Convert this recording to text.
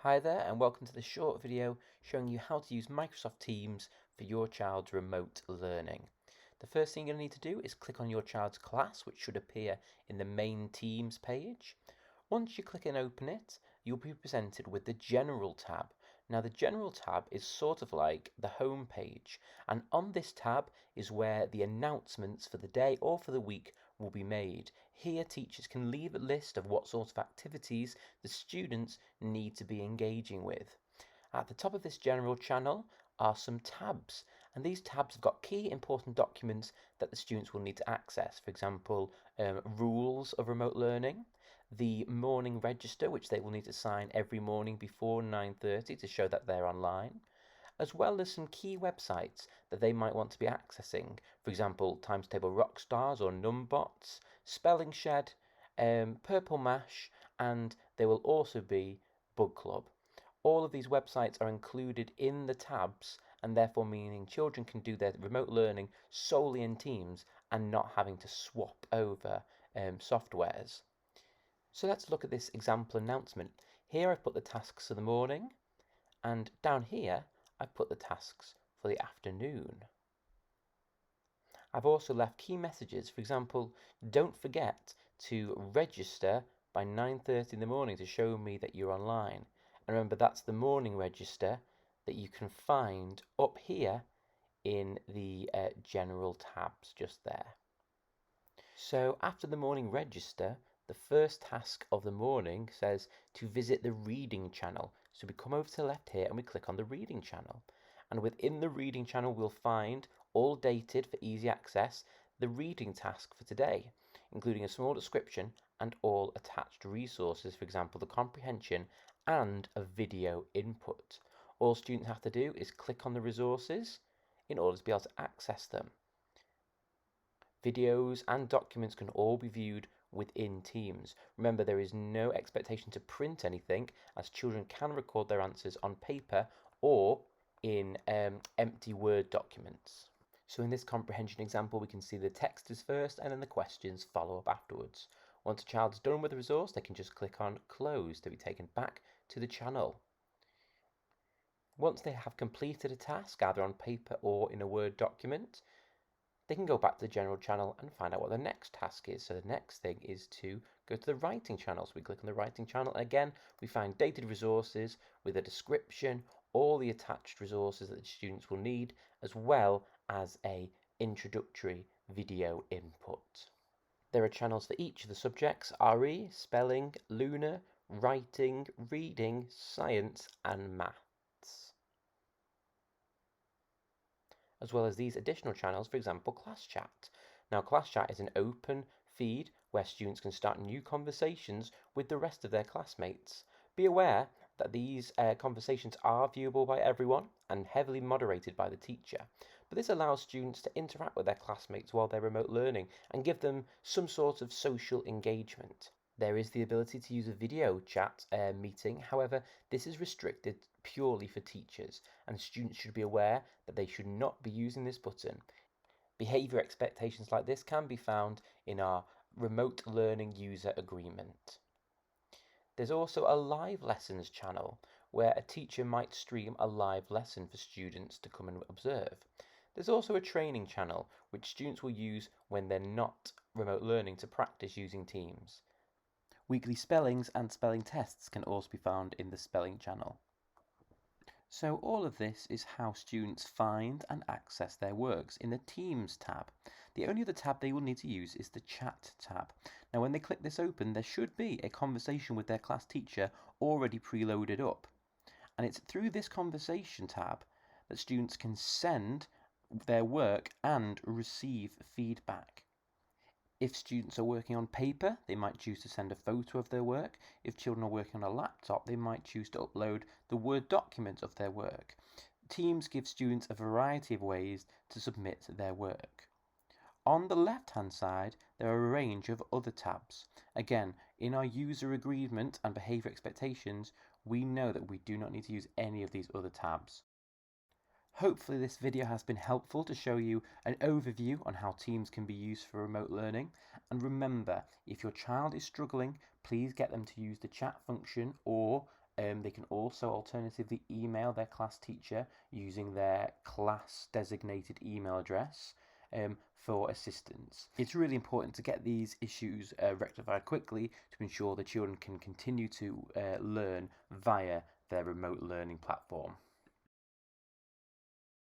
Hi there, and welcome to this short video showing you how to use Microsoft Teams for your child's remote learning. The first thing you're going to need to do is click on your child's class, which should appear in the main Teams page. Once you click and open it, you'll be presented with the General tab. Now, the General tab is sort of like the home page, and on this tab is where the announcements for the day or for the week will be made. Here, teachers can leave a list of what sort of activities the students need to be engaging with. At the top of this general channel are some tabs, and these tabs have got key important documents that the students will need to access. For example, rules of remote learning, the morning register, which they will need to sign every morning before 9:30 to show that they're online, as well as some key websites that they might want to be accessing. For example, Times Table Rockstars or Numbots, Spelling Shed, Purple Mash, and there will also be Bug Club. All of these websites are included in the tabs, and therefore meaning children can do their remote learning solely in Teams and not having to swap over softwares. So let's look at this example announcement. Here I've put the tasks for the morning, and down here I've put the tasks for the afternoon. I've also left key messages. For example, don't forget to register by 9:30 in the morning to show me that you're online. And remember, that's the morning register that you can find up here in the general tabs just there. So after the morning register, the first task of the morning says to visit the reading channel. So we come over to the left here and we click on the reading channel. And within the reading channel, we'll find, all dated for easy access, the reading task for today, including a small description and all attached resources, for example, the comprehension and a video input. All students have to do is click on the resources in order to be able to access them. Videos and documents can all be viewed within Teams. Remember, there is no expectation to print anything, as children can record their answers on paper or in empty Word documents. So in this comprehension example, we can see the text is first and then the questions follow up afterwards. Once a child is done with the resource, they can just click on Close to be taken back to the channel. Once they have completed a task, either on paper or in a Word document, they can go back to the general channel and find out what the next task is. So the next thing is to go to the writing channel. So we click on the writing channel, and again, we find dated resources with a description, all the attached resources that the students will need, as well as a introductory video input. There are channels for each of the subjects: RE, spelling, lunar, writing, reading, science, and maths, as well as these additional channels, for example, Class Chat. Now, Class Chat is an open feed where students can start new conversations with the rest of their classmates. Be aware that these conversations are viewable by everyone and heavily moderated by the teacher, but this allows students to interact with their classmates while they're remote learning and give them some sort of social engagement. There is the ability to use a video chat meeting. However, this is restricted purely for teachers, and students should be aware that they should not be using this button. Behavior expectations like this can be found in our remote learning user agreement. There's also a live lessons channel where a teacher might stream a live lesson for students to come and observe. There's also a training channel which students will use when they're not remote learning to practice using Teams. Weekly spellings and spelling tests can also be found in the spelling channel. So all of this is how students find and access their works in the Teams tab. The only other tab they will need to use is the Chat tab. Now when they click this open, there should be a conversation with their class teacher already preloaded up. And it's through this conversation tab that students can send their work and receive feedback. If students are working on paper, they might choose to send a photo of their work. If children are working on a laptop, they might choose to upload the Word document of their work. Teams give students a variety of ways to submit their work. On the left-hand side, there are a range of other tabs. Again, in our user agreement and behavior expectations, we know that we do not need to use any of these other tabs. Hopefully this video has been helpful to show you an overview on how Teams can be used for remote learning. And remember, if your child is struggling, please get them to use the chat function or They can also alternatively email their class teacher using their class designated email address for assistance. It's really important to get these issues rectified quickly to ensure the children can continue to learn via their remote learning platform.